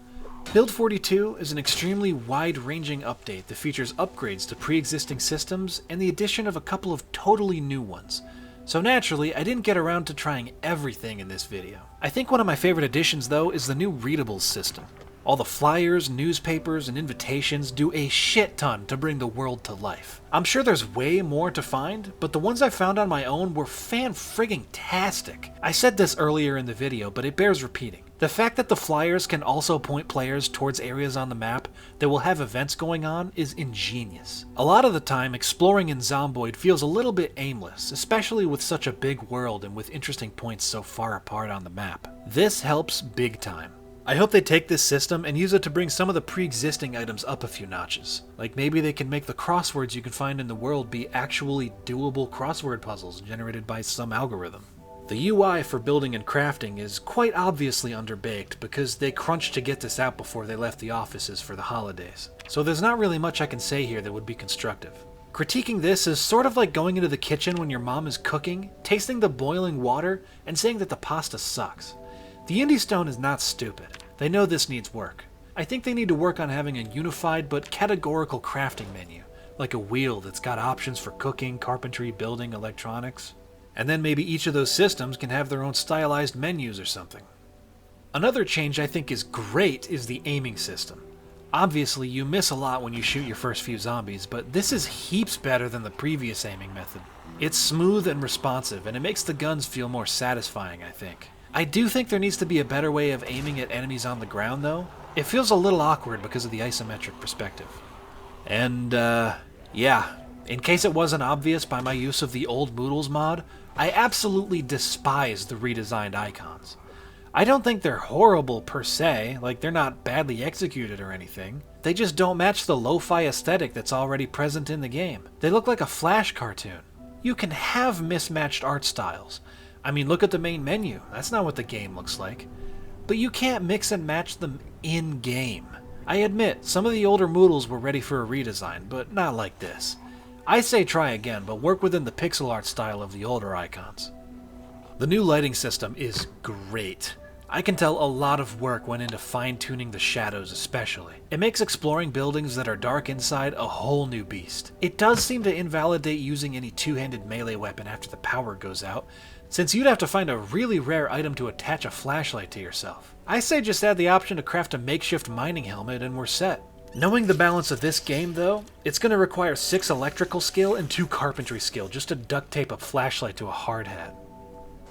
Build 42 is an extremely wide-ranging update that features upgrades to pre-existing systems and the addition of a couple of totally new ones. So naturally, I didn't get around to trying everything in this video. I think one of my favorite additions, though, is the new readables system. All the flyers, newspapers, and invitations do a shit ton to bring the world to life. I'm sure there's way more to find, but the ones I found on my own were fan-frigging-tastic. I said this earlier in the video, but it bears repeating. The fact that the flyers can also point players towards areas on the map that will have events going on is ingenious. A lot of the time, exploring in Zomboid feels a little bit aimless, especially with such a big world and with interesting points so far apart on the map. This helps big time. I hope they take this system and use it to bring some of the pre-existing items up a few notches. Like maybe they can make the crosswords you can find in the world be actually doable crossword puzzles generated by some algorithm. The UI for building and crafting is quite obviously underbaked because they crunched to get this out before they left the offices for the holidays. So there's not really much I can say here that would be constructive. Critiquing this is sort of like going into the kitchen when your mom is cooking, tasting the boiling water, and saying that the pasta sucks. The Indie Stone is not stupid. They know this needs work. I think they need to work on having a unified but categorical crafting menu, like a wheel that's got options for cooking, carpentry, building, electronics. And then maybe each of those systems can have their own stylized menus or something. Another change I think is great is the aiming system. Obviously, you miss a lot when you shoot your first few zombies, but this is heaps better than the previous aiming method. It's smooth and responsive, and it makes the guns feel more satisfying, I think. I do think there needs to be a better way of aiming at enemies on the ground, though. It feels a little awkward because of the isometric perspective. And, yeah, in case it wasn't obvious by my use of the old Moodles mod, I absolutely despise the redesigned icons. I don't think they're horrible per se, like they're not badly executed or anything. They just don't match the lo-fi aesthetic that's already present in the game. They look like a Flash cartoon. You can have mismatched art styles. I mean, look at the main menu. That's not what the game looks like. But you can't mix and match them in-game. I admit, some of the older Moodles were ready for a redesign, but not like this. I say try again, but work within the pixel art style of the older icons. The new lighting system is great. I can tell a lot of work went into fine-tuning the shadows especially. It makes exploring buildings that are dark inside a whole new beast. It does seem to invalidate using any two-handed melee weapon after the power goes out, since you'd have to find a really rare item to attach a flashlight to yourself. I say just add the option to craft a makeshift mining helmet and we're set. Knowing the balance of this game though, it's going to require 6 electrical skill and 2 carpentry skill just to duct tape a flashlight to a hard hat.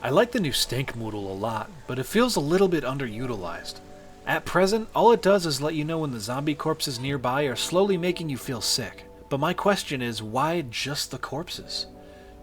I like the new stink moodle a lot, but it feels a little bit underutilized. At present, all it does is let you know when the zombie corpses nearby are slowly making you feel sick. But my question is, why just the corpses?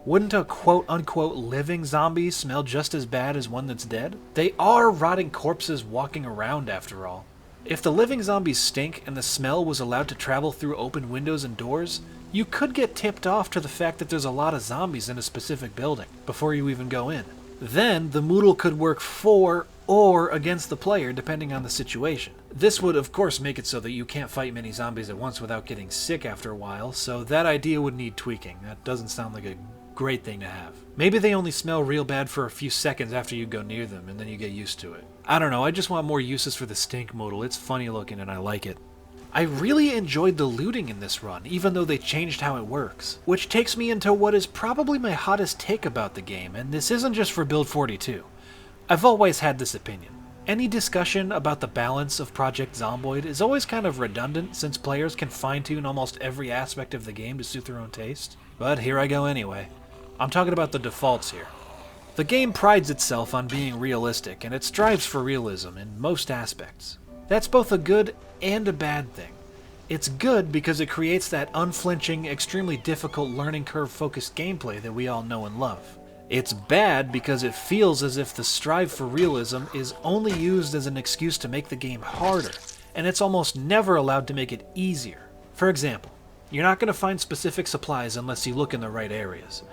Wouldn't a quote-unquote living zombie smell just as bad as one that's dead? They are rotting corpses walking around after all. If the living zombies stink and the smell was allowed to travel through open windows and doors, you could get tipped off to the fact that there's a lot of zombies in a specific building before you even go in. Then, the Moodle could work for or against the player depending on the situation. This would of course make it so that you can't fight many zombies at once without getting sick after a while, so that idea would need tweaking. That doesn't sound like a great thing to have. Maybe they only smell real bad for a few seconds after you go near them, and then you get used to it. I don't know, I just want more uses for the stink Moodle. It's funny looking and I like it. I really enjoyed the looting in this run, even though they changed how it works. Which takes me into what is probably my hottest take about the game, and this isn't just for Build 42. I've always had this opinion. Any discussion about the balance of Project Zomboid is always kind of redundant, since players can fine-tune almost every aspect of the game to suit their own taste. But here I go anyway. I'm talking about the defaults here. The game prides itself on being realistic, and it strives for realism in most aspects. That's both a good and a bad thing. It's good because it creates that unflinching, extremely difficult learning curve focused gameplay that we all know and love. It's bad because it feels as if the strive for realism is only used as an excuse to make the game harder, and it's almost never allowed to make it easier. For example, you're not going to find specific supplies unless you look in the right areas.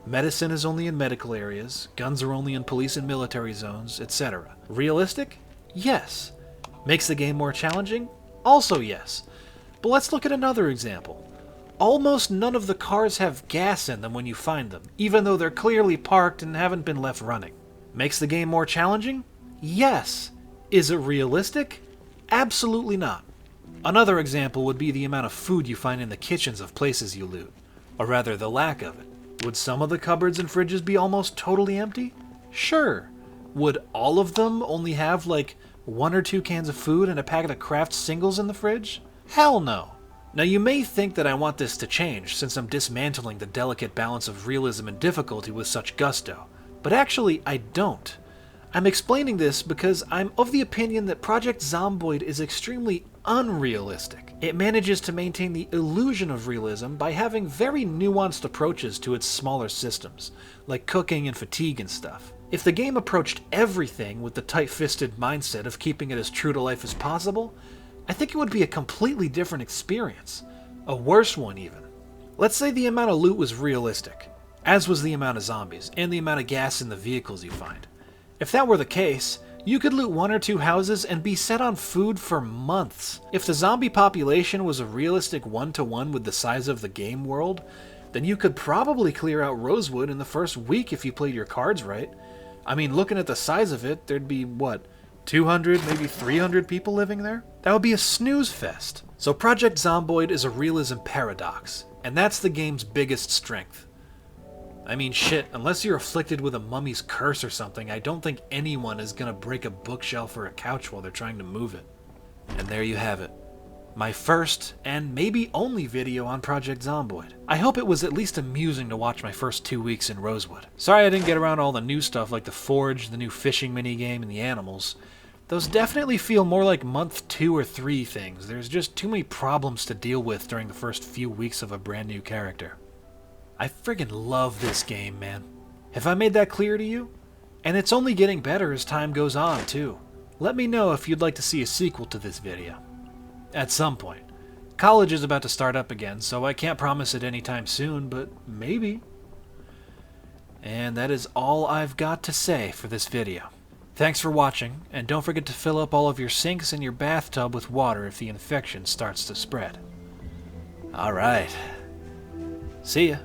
Medicine is only in medical areas, guns are only in police and military zones, etc. Realistic? Yes. Makes the game more challenging? Also yes. But let's look at another example. Almost none of the cars have gas in them when you find them, even though they're clearly parked and haven't been left running. Makes the game more challenging? Yes. Is it realistic? Absolutely not. Another example would be the amount of food you find in the kitchens of places you loot, or rather the lack of it. Would some of the cupboards and fridges be almost totally empty? Sure. Would all of them only have like 1 or 2 cans of food and a packet of Kraft singles in the fridge? Hell no. Now you may think that I want this to change since I'm dismantling the delicate balance of realism and difficulty with such gusto, but actually I don't. I'm explaining this because I'm of the opinion that Project Zomboid is extremely unrealistic. It manages to maintain the illusion of realism by having very nuanced approaches to its smaller systems, like cooking and fatigue and stuff. If the game approached everything with the tight-fisted mindset of keeping it as true to life as possible, I think it would be a completely different experience. A worse one even. Let's say the amount of loot was realistic, as was the amount of zombies, and the amount of gas in the vehicles you find. If that were the case, you could loot 1 or 2 houses and be set on food for months. If the zombie population was a realistic 1-to-1 with the size of the game world, then you could probably clear out Rosewood in the first week if you played your cards right. I mean, looking at the size of it, there'd be, 200, maybe 300 people living there? That would be a snooze fest. So Project Zomboid is a realism paradox, and that's the game's biggest strength. I mean, shit, unless you're afflicted with a mummy's curse or something, I don't think anyone is gonna break a bookshelf or a couch while they're trying to move it. And there you have it. My first, and maybe only video on Project Zomboid. I hope it was at least amusing to watch my first 2 weeks in Rosewood. Sorry I didn't get around all the new stuff like the forge, the new fishing minigame, and the animals. Those definitely feel more like month 2 or 3 things. There's just too many problems to deal with during the first few weeks of a brand new character. I friggin' love this game, man. Have I made that clear to you? And it's only getting better as time goes on, too. Let me know if you'd like to see a sequel to this video. At some point. College is about to start up again, so I can't promise it anytime soon, but maybe. And that is all I've got to say for this video. Thanks for watching, and don't forget to fill up all of your sinks and your bathtub with water if the infection starts to spread. Alright. See ya.